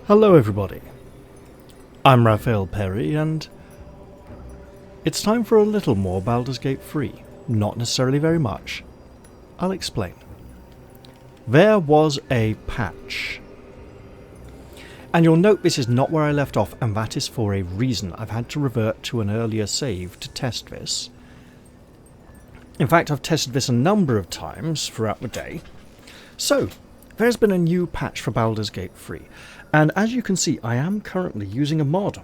Hello everybody, I'm Raphael Perry and it's time for a little more Baldur's Gate 3. Not necessarily very much. I'll explain. There was a patch. And you'll note this is not where I left off, and that is for a reason. I've had to revert to an earlier save to test this. In fact, I've tested this a number of times throughout the day. So, there's been a new patch for Baldur's Gate 3. And as you can see, I am currently using a mod.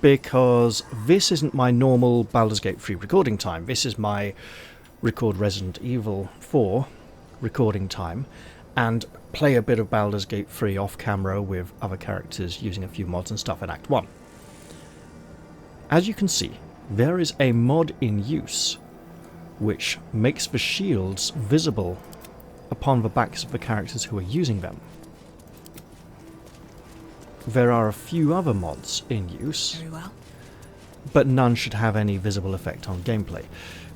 Because this isn't my normal Baldur's Gate 3 recording time. This is my record Resident Evil 4 recording time. And play a bit of Baldur's Gate 3 off camera with other characters using a few mods and stuff in Act 1. As you can see, there is a mod in use which makes the shields visible upon the backs of the characters who are using them. There are a few other mods in use, Very well. but none should have any visible effect on gameplay.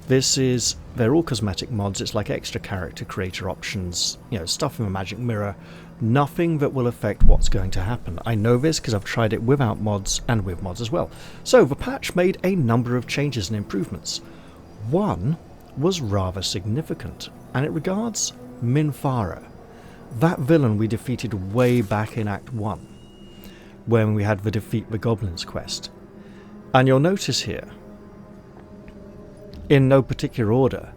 They're all cosmetic mods. It's like extra character creator options, stuff in the magic mirror. Nothing that will affect what's going to happen. I know this because I've tried it without mods and with mods as well. So the patch made a number of changes and improvements. One was rather significant, and it regards Minthara, that villain we defeated way back in Act 1, when we had the Defeat the Goblins quest. And you'll notice here, in no particular order,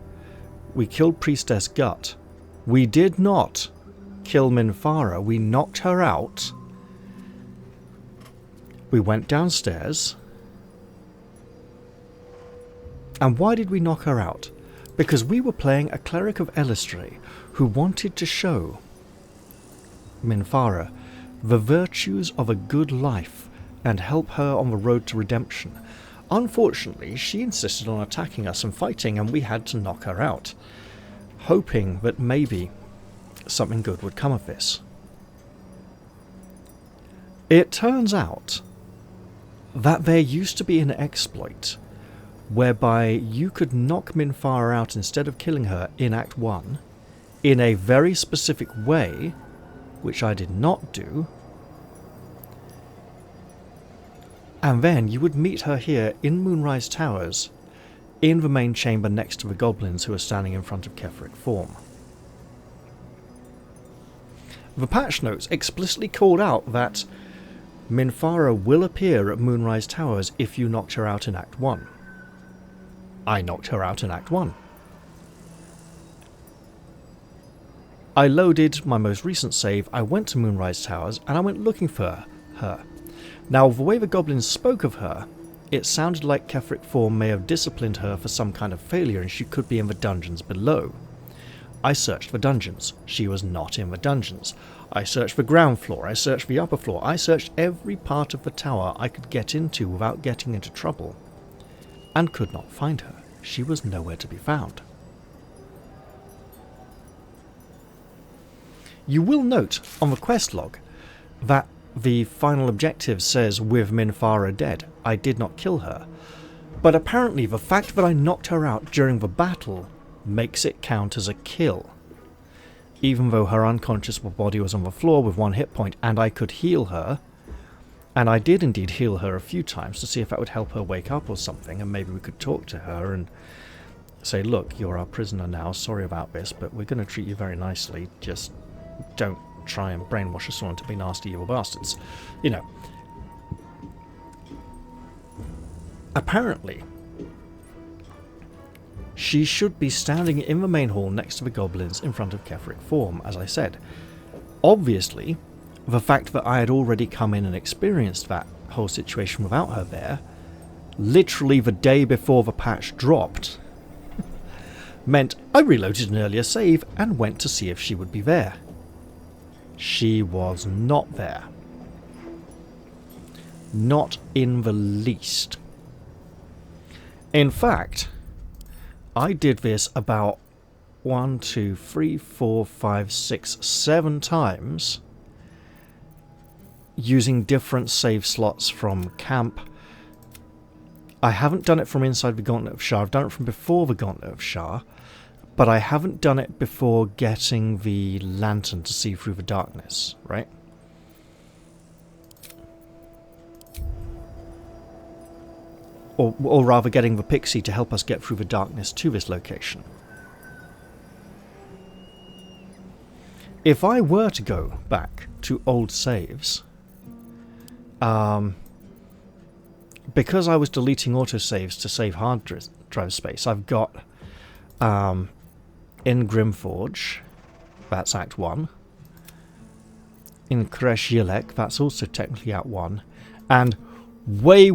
we killed Priestess Gut. We did not kill Minthara, we knocked her out. We went downstairs. And why did we knock her out? Because we were playing a cleric of Elistray who wanted to show Minthara the virtues of a good life and help her on the road to redemption. Unfortunately, she insisted on attacking us and fighting, and we had to knock her out, hoping that maybe something good would come of this. It turns out that there used to be an exploit whereby you could knock Minthara out instead of killing her in Act 1 in a very specific way, which I did not do, and then you would meet her here in Moonrise Towers in the main chamber next to the goblins who are standing in front of Ketheric Form. The patch notes explicitly called out that Minthara will appear at Moonrise Towers if you knocked her out in Act 1. I knocked her out in Act 1. I loaded my most recent save, I went to Moonrise Towers, and I went looking for her. Now, the way the goblins spoke of her, it sounded like Ketheric Form may have disciplined her for some kind of failure and she could be in the dungeons below. I searched the dungeons. She was not in the dungeons. I searched the ground floor, I searched the upper floor, I searched every part of the tower I could get into without getting into trouble, and could not find her. She was nowhere to be found. You will note on the quest log that the final objective says with Minthara dead. I did not kill her, but apparently the fact that I knocked her out during the battle makes it count as a kill, even though her unconscious body was on the floor with 1 hit point and I could heal her. And I did indeed heal her a few times to see if that would help her wake up or something, and maybe we could talk to her and say, look, you're our prisoner now, sorry about this, but we're going to treat you very nicely, just don't try and brainwash us all into being nasty evil bastards. Apparently, she should be standing in the main hall next to the goblins in front of Ketheric Form, as I said. Obviously, the fact that I had already come in and experienced that whole situation without her there, literally the day before the patch dropped, meant I reloaded an earlier save and went to see if she would be there. She was not there. Not in the least. In fact, I did this about 1, 2, 3, 4, 5, 6, 7 times using different save slots from camp. I haven't done it from inside the Gauntlet of Shar. I've done it from before the Gauntlet of Shar, but I haven't done it before getting the lantern to see through the darkness, right? or rather getting the pixie to help us get through the darkness to this location. If I were to go back to old saves, because I was deleting autosaves to save hard drive space, I've got in Grimforge, that's Act 1. In Kreshilek, that's also technically Act 1. And way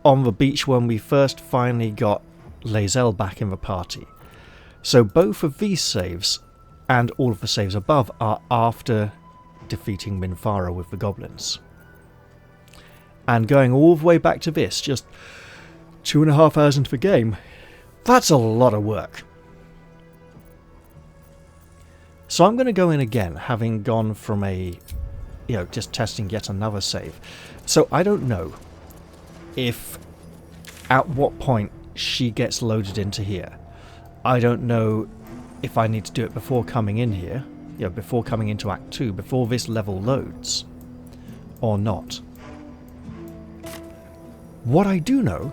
on the beach when we first finally got Lae'zel back in the party. So both of these saves, and all of the saves above, are after defeating Minthara with the goblins. And going all the way back to this, just 2.5 hours into the game, that's a lot of work. So I'm going to go in again, having gone from just testing yet another save. So I don't know if, at what point she gets loaded into here. I don't know if I need to do it before coming in here, before coming into Act 2, before this level loads, or not. What I do know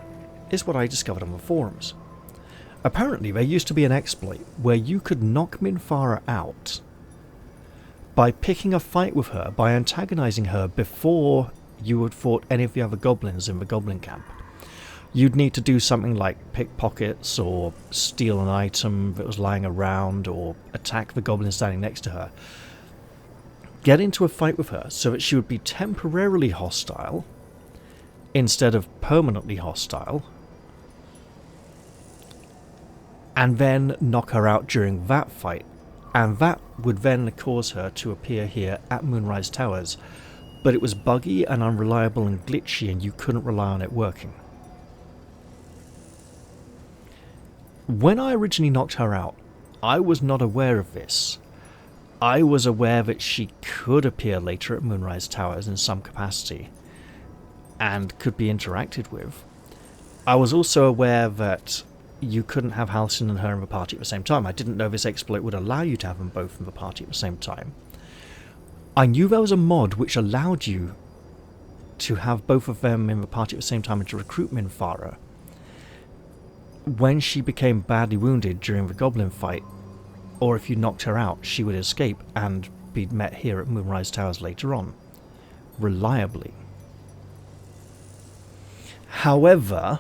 is what I discovered on the forums. Apparently there used to be an exploit where you could knock Minthara out by picking a fight with her, by antagonizing her before you had fought any of the other goblins in the goblin camp. You'd need to do something like pickpockets, or steal an item that was lying around, or attack the goblin standing next to her. Get into a fight with her so that she would be temporarily hostile instead of permanently hostile, and then knock her out during that fight, and that would then cause her to appear here at Moonrise Towers, but it was buggy and unreliable and glitchy, and you couldn't rely on it working. When I originally knocked her out, I was not aware of this. I was aware that she could appear later at Moonrise Towers in some capacity, and could be interacted with. I was also aware that you couldn't have Halcyon and her in the party at the same time. I didn't know this exploit would allow you to have them both in the party at the same time. I knew there was a mod which allowed you to have both of them in the party at the same time and to recruit Minthara. When she became badly wounded during the goblin fight, or if you knocked her out, she would escape and be met here at Moonrise Towers later on, reliably. However,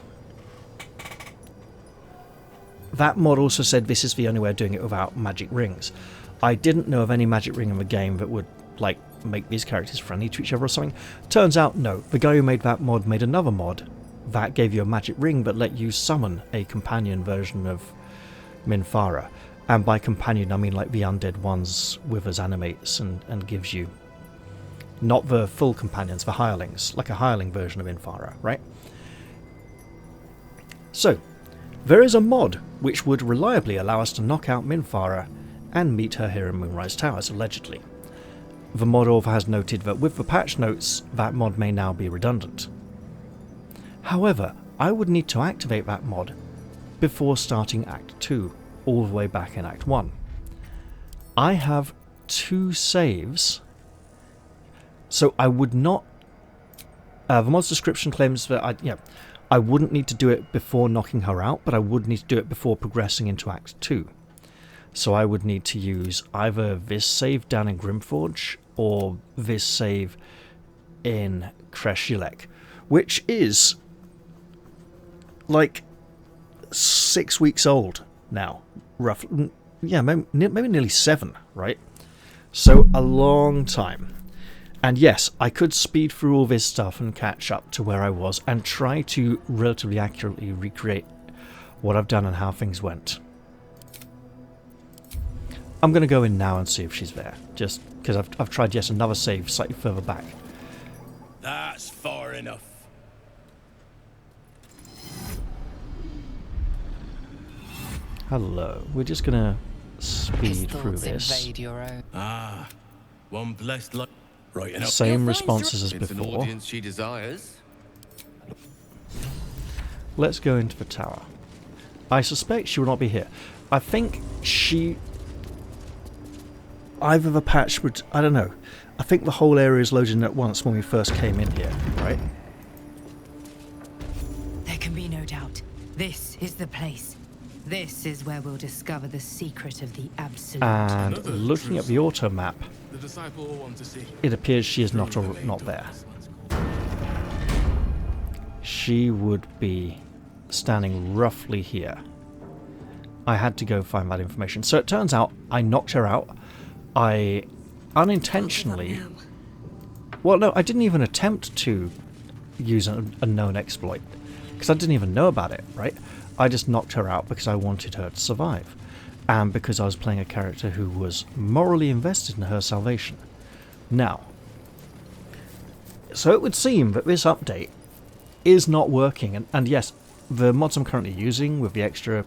that mod also said this is the only way of doing it without magic rings. I didn't know of any magic ring in the game that would, make these characters friendly to each other or something. Turns out, no. The guy who made that mod made another mod that gave you a magic ring but let you summon a companion version of Minthara. And by companion, I mean like the undead ones withers animates and gives you, not the full companions, the hirelings, like a hireling version of Minthara, right? So, there is a mod which would reliably allow us to knock out Minthara and meet her here in Moonrise Towers, allegedly. The mod author has noted that with the patch notes, that mod may now be redundant. However, I would need to activate that mod before starting Act 2, all the way back in Act 1. I have 2 saves, so I would not... the mod's description claims that I wouldn't need to do it before knocking her out, but I would need to do it before progressing into Act 2. So I would need to use either this save down in Grimforge, or this save in Kreshilek, which is like 6 weeks old now, roughly. Yeah, maybe nearly 7, right? So a long time. And yes, I could speed through all this stuff and catch up to where I was and try to relatively accurately recreate what I've done and how things went. I'm going to go in now and see if she's there, just because I've tried yet another save slightly further back. That's far enough. Hello. We're just going to speed through this. Ah, one blessed luck. Right enough. Same responses as It's an before. audience she desires. Let's go into the tower. I suspect she will not be here. I think she... Either the patch would... I don't know. I think the whole area is loaded in at once when we first came in here, right? This is the place. This is where we'll discover the secret of the Absolute. And Another looking at the true auto map, The disciple will want to see. it appears she is not Through the not veil there. darkness once called. She would be standing roughly here. I had to go find that information. So it turns out I knocked her out. I unintentionally... Well, no, I didn't even attempt to use a known exploit. Because I didn't even know about it, right? I just knocked her out because I wanted her to survive. And because I was playing a character who was morally invested in her salvation. Now, so it would seem that this update is not working. And yes, the mods I'm currently using with the extra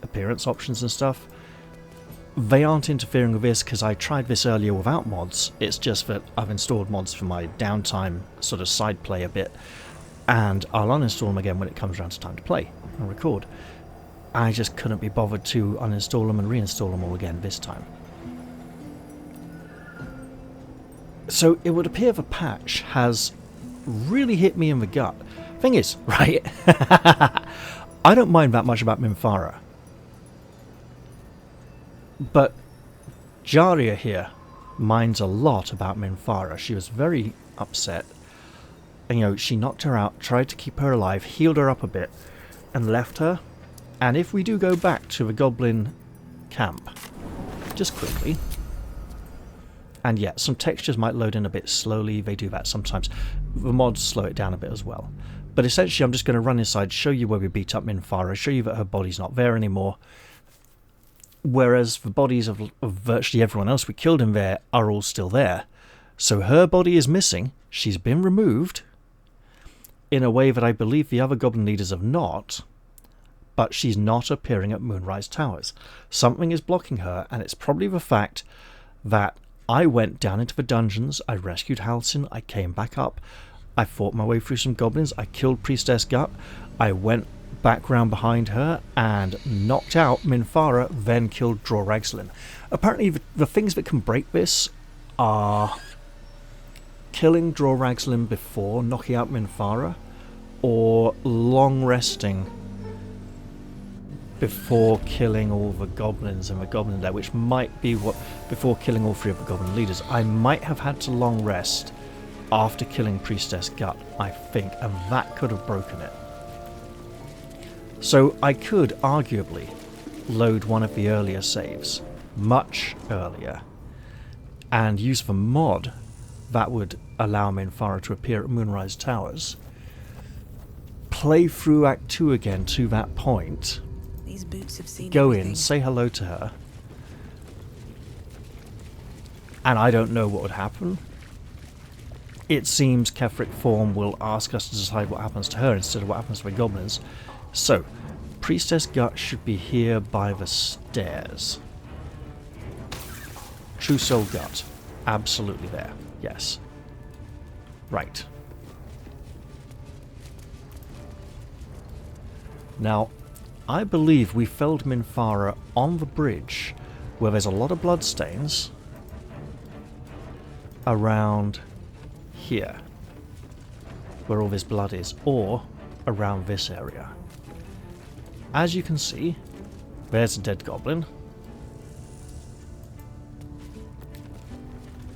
appearance options and stuff, they aren't interfering with this because I tried this earlier without mods. It's just that I've installed mods for my downtime sort of side play a bit, and I'll uninstall them again when it comes around to time to play and record. I just couldn't be bothered to uninstall them and reinstall them all again this time. So it would appear the patch has really hit me in the gut. Thing is, right, I don't mind that much about Minthara. But Jaria here minds a lot about Minthara. She was very upset. And, you know, she knocked her out, tried to keep her alive, healed her up a bit, and left her. And if we do go back to the goblin camp, just quickly... And yeah, some textures might load in a bit slowly. They do that sometimes. The mods slow it down a bit as well. But essentially, I'm just going to run inside, show you where we beat up Minthara, show you that her body's not there anymore. Whereas the bodies of virtually everyone else we killed in there are all still there. So her body is missing. She's been removed in a way that I believe the other goblin leaders have not. But she's not appearing at Moonrise Towers. Something is blocking her, and it's probably the fact that I went down into the dungeons, I rescued Halcyon, I came back up, I fought my way through some goblins, I killed Priestess Gut, I went back round behind her and knocked out Minthara, then killed Droragslin. Apparently the things that can break this are killing Droragslin before knocking out Minthara, or long resting before killing all the goblins in the goblin lair, which might be what, before killing all three of the goblin leaders. I might have had to long rest after killing Priestess Gut, I think, and that could have broken it. So I could arguably load one of the earlier saves, much earlier, and use the mod that would allow Minthara to appear at Moonrise Towers, play through Act 2 again to that point, These boots have seen go everything. in, say hello to her, and I don't know what would happen. It seems Ketheric form will ask us to decide what happens to her instead of what happens to the goblins. So, Priestess Gut should be here by the stairs. True Soul Gut. Absolutely there. Yes. Right. Now, I believe we felled Minthara on the bridge where there's a lot of bloodstains around here, where all this blood is, or around this area. As you can see, there's a dead goblin.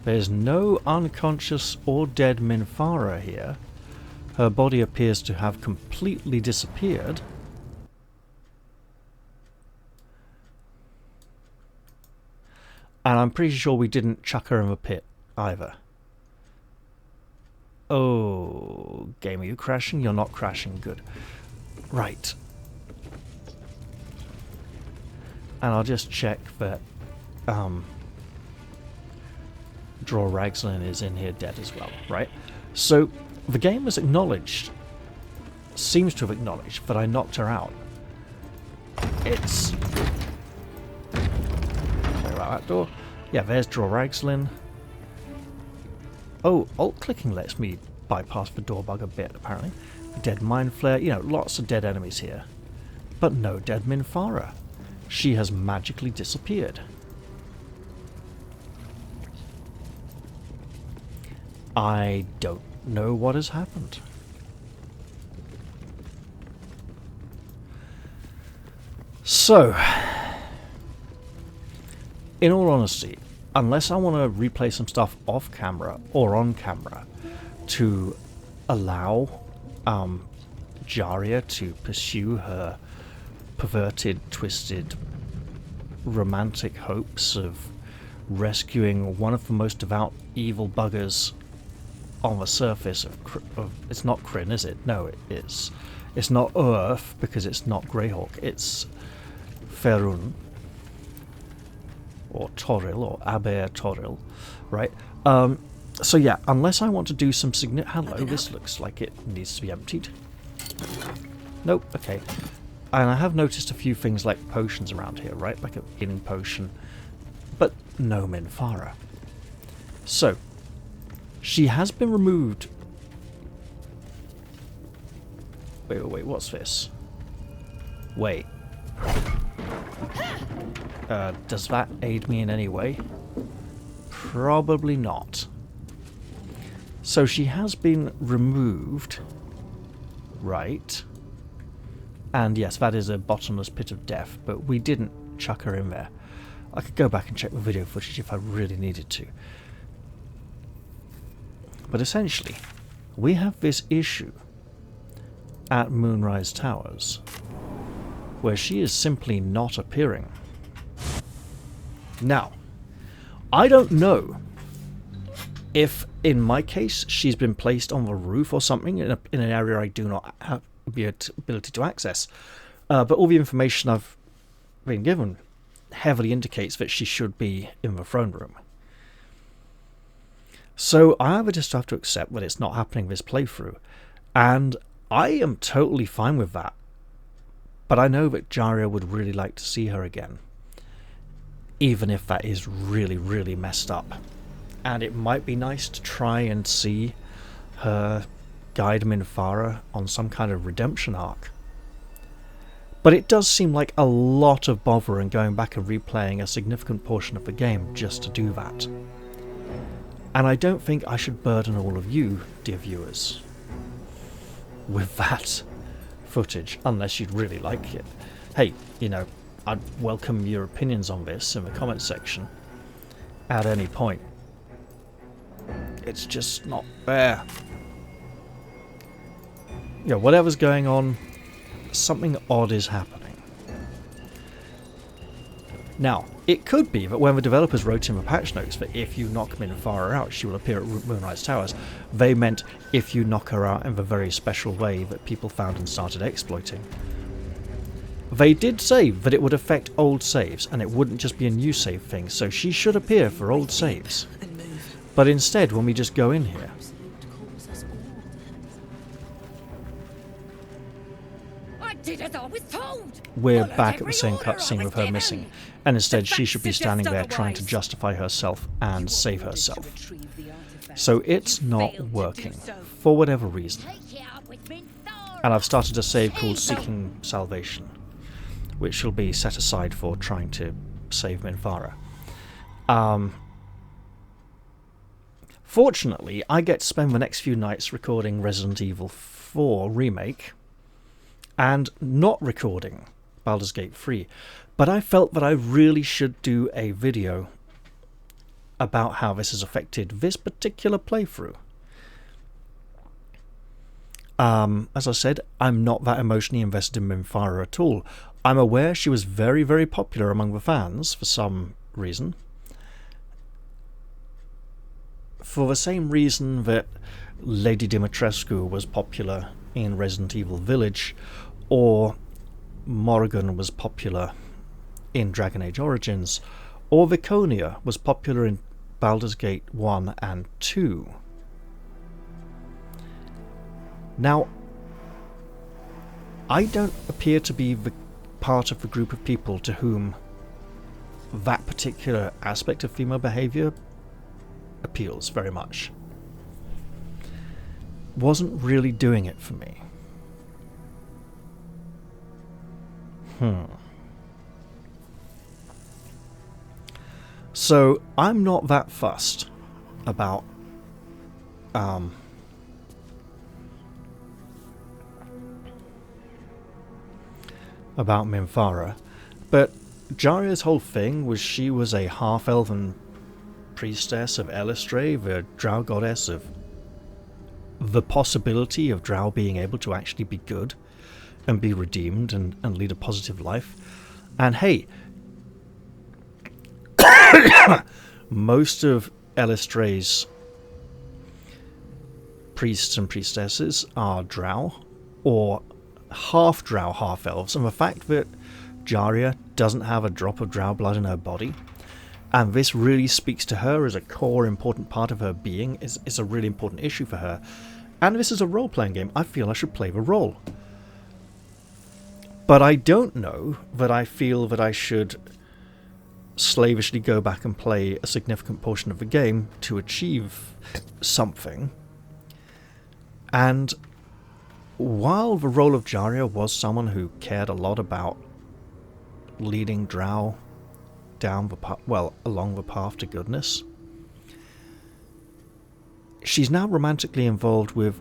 There's no unconscious or dead Minthara here. Her body appears to have completely disappeared. And I'm pretty sure we didn't chuck her in the pit either. Oh, game, are you crashing? You're not crashing. Good. Right. And I'll just check that Droragslin is in here dead as well, right? So the game has acknowledged, seems to have acknowledged, that I knocked her out. It's... Sorry about that door. Yeah, there's Droragslin. Oh, alt-clicking lets me bypass the door bug a bit, apparently. Dead Mind Flare, you know, lots of dead enemies here. But no dead Minthara. She has magically disappeared. I don't know what has happened. So, in all honesty, unless I want to replay some stuff off camera or on camera to allow Jaria to pursue her perverted, twisted, romantic hopes of rescuing one of the most devout evil buggers on the surface of it's not Kryn, is it? No, it is. It's not Earth because it's not Greyhawk. It's Ferun or Toril or Aber Toril, right? So yeah, unless I want to do some hello, this looks like it needs to be emptied. Nope. Okay. And I have noticed a few things like potions around here, right? Like a healing potion, but no Minthara. So she has been removed. Wait, what's this? Wait. Does that aid me in any way? Probably not. So she has been removed. Right. And yes, that is a bottomless pit of death, but we didn't chuck her in there. I could go back and check the video footage if I really needed to. But essentially, we have this issue at Moonrise Towers, where she is simply not appearing. Now, I don't know if, in my case, she's been placed on the roof or something in an area I do not have the ability to access. But all the information I've been given heavily indicates that she should be in the throne room. So I either just have to accept that it's not happening this playthrough, and I am totally fine with that. But I know that Jaria would really like to see her again, even if that is really, really messed up. And it might be nice to try and see her guide Minthara on some kind of redemption arc. But it does seem like a lot of bother and going back and replaying a significant portion of the game just to do that. And I don't think I should burden all of you, dear viewers, with that footage, unless you'd really like it. Hey, you know, I'd welcome your opinions on this in the comment section at any point. It's just not fair. You know, whatever's going on, something odd is happening. Now, it could be that when the developers wrote in the patch notes that if you knock Minthara out, she will appear at Moonrise Towers, they meant if you knock her out in the very special way that people found and started exploiting. They did say that it would affect old saves, and it wouldn't just be a new save thing, so she should appear for old saves. But instead, when we just go in here, we're back at the same cutscene with her missing, and instead she should be standing there trying to justify herself and save herself. So it's not working, for whatever reason. And I've started a save called Seeking Salvation, which shall be set aside for trying to save Minthara. Fortunately, I get to spend the next few nights recording Resident Evil 4 Remake, and not recording Baldur's Gate 3, but I felt that I really should do a video about how this has affected this particular playthrough. As I said, I'm not that emotionally invested in Minthara at all. I'm aware she was very, very popular among the fans for some reason. For the same reason that Lady Dimitrescu was popular in Resident Evil Village, or Morrigan was popular in Dragon Age Origins, or Viconia was popular in Baldur's Gate 1 and 2. Now, I don't appear to be the part of the group of people to whom that particular aspect of female behaviour appeals very much. Wasn't really doing it for me. So I'm not that fussed about Minthara, But Jaria's whole thing was she was a half-elven priestess of Elistray, the drow goddess of the possibility of drow being able to actually be good and be redeemed and lead a positive life. And hey, most of Elistray's priests and priestesses are drow, or half drow, half elves, and the fact that Jaria doesn't have a drop of drow blood in her body, and this really speaks to her as a core important part of her being, is a really important issue for her. And this is a role-playing game. I feel I should play the role. But I don't know that I feel that I should slavishly go back and play a significant portion of the game to achieve something. And while the role of Jaria was someone who cared a lot about leading drow down the along the path to goodness, she's now romantically involved with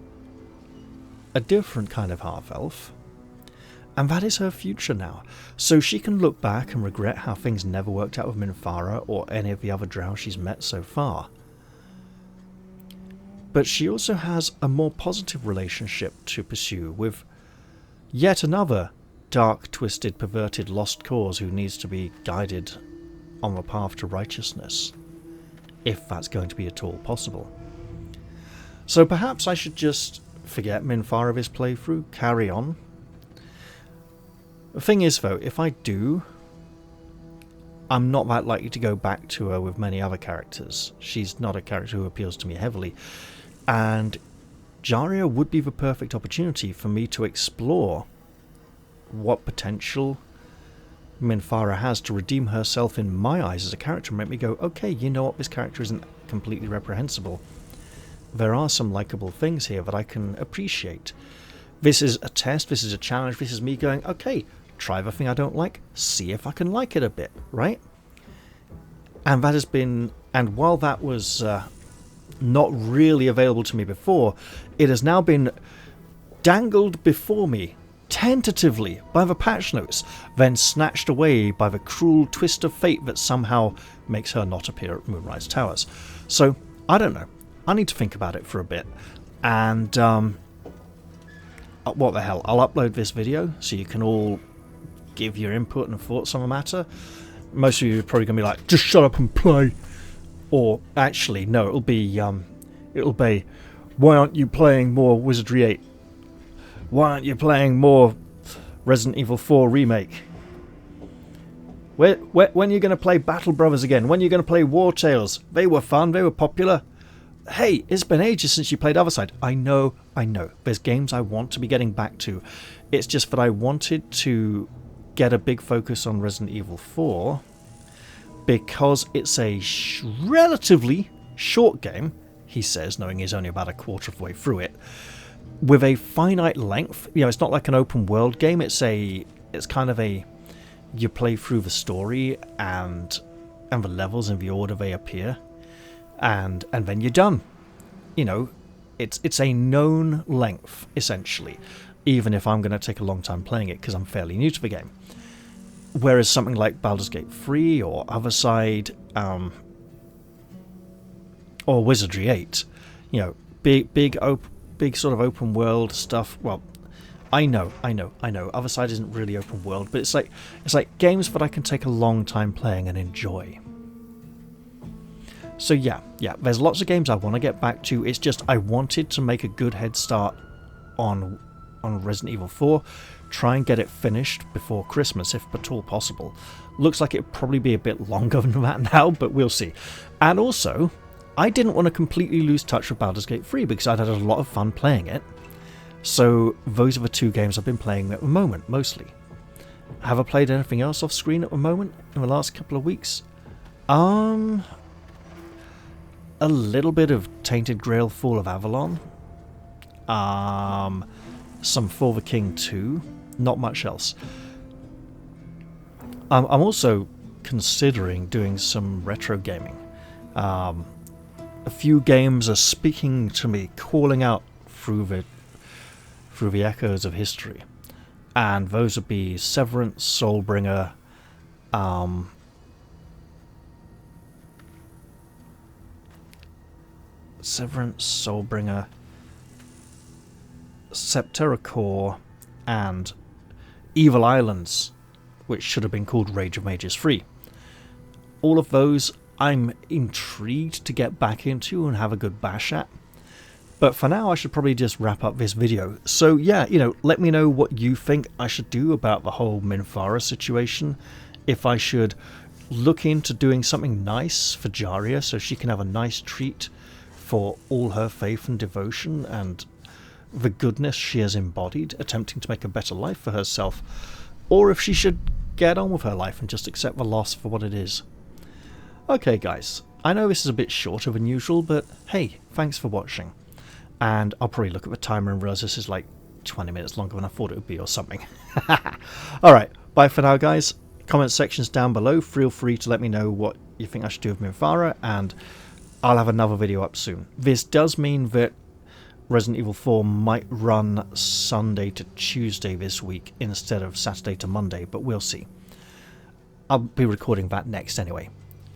a different kind of half-elf, and that is her future now. So she can look back and regret how things never worked out with Minthara or any of the other drow she's met so far. But she also has a more positive relationship to pursue with yet another dark, twisted, perverted, lost cause who needs to be guided on the path to righteousness, if that's going to be at all possible. So perhaps I should just forget Minthara this playthrough, carry on. The thing is though, if I do, I'm not that likely to go back to her with many other characters. She's not a character who appeals to me heavily. And Jaria would be the perfect opportunity for me to explore what potential Minthara has to redeem herself in my eyes as a character and make me go, okay, you know what, this character isn't completely reprehensible. There are some likable things here that I can appreciate. This is a test, this is a challenge, this is me going, okay, try the thing I don't like, see if I can like it a bit, right? And that has been, and while that was not really available to me before, it has now been dangled before me tentatively by the patch notes, then snatched away by the cruel twist of fate that somehow makes her not appear at Moonrise Towers. So, I don't know. I need to think about it for a bit. And, what the hell, I'll upload this video so you can all give your input and thoughts on the matter. Most of you are probably going to be like, just shut up and play. Or, actually, no, it'll be, why aren't you playing more Wizardry 8? Why aren't you playing more Resident Evil 4 Remake? When are you going to play Battle Brothers again? When are you going to play War Tales? They were fun, they were popular. Hey, it's been ages since you played Otherside. I know. There's games I want to be getting back to. It's just that I wanted to get a big focus on Resident Evil 4 because it's a relatively short game, he says, knowing he's only about a quarter of the way through it, with a finite length. You know, it's not like an open world game. It's kind of a, you play through the story and the levels in the order they appear, and then you're done. You know, it's a known length essentially, even if I'm going to take a long time playing it because I'm fairly new to the game. Whereas something like Baldur's Gate 3 or Otherside, or Wizardry 8, you know, big sort of open world stuff. Well, I know. Otherside isn't really open world, but it's like games that I can take a long time playing and enjoy. So yeah, there's lots of games I want to get back to. It's just I wanted to make a good head start on Resident Evil 4, try and get it finished before Christmas if at all possible. Looks like it'll probably be a bit longer than that now, but we'll see. And also, I didn't want to completely lose touch with Baldur's Gate 3 because I'd had a lot of fun playing it. So those are the two games I've been playing at the moment, mostly. Have I played anything else off screen at the moment in the last couple of weeks? A little bit of Tainted Grail Fall of Avalon. Some For the King 2. Not much else. I'm also considering doing some retro gaming. A few games are speaking to me, calling out through the echoes of history. And those would be Severance, Soulbringer, Severance, Soulbringer, Septerra Core, and Evil Islands, which should have been called Rage of Mages 3. All of those I'm intrigued to get back into and have a good bash at. But for now, I should probably just wrap up this video. So yeah, let me know what you think I should do about the whole Minthara situation. If I should look into doing something nice for Jaria so she can have a nice treat for all her faith and devotion and the goodness she has embodied, attempting to make a better life for herself, or if she should get on with her life and just accept the loss for what it is. Okay guys, I know this is a bit shorter than usual, but hey, thanks for watching. And I'll probably look at the timer and realise this is like 20 minutes longer than I thought it would be or something. Alright, bye for now guys. Comment sections down below, feel free to let me know what you think I should do with Minthara, and I'll have another video up soon. This does mean that Resident Evil 4 might run Sunday to Tuesday this week instead of Saturday to Monday, but we'll see. I'll be recording that next anyway.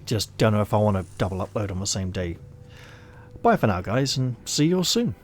Just don't know if I want to double upload on the same day. Bye for now guys, and see you all soon.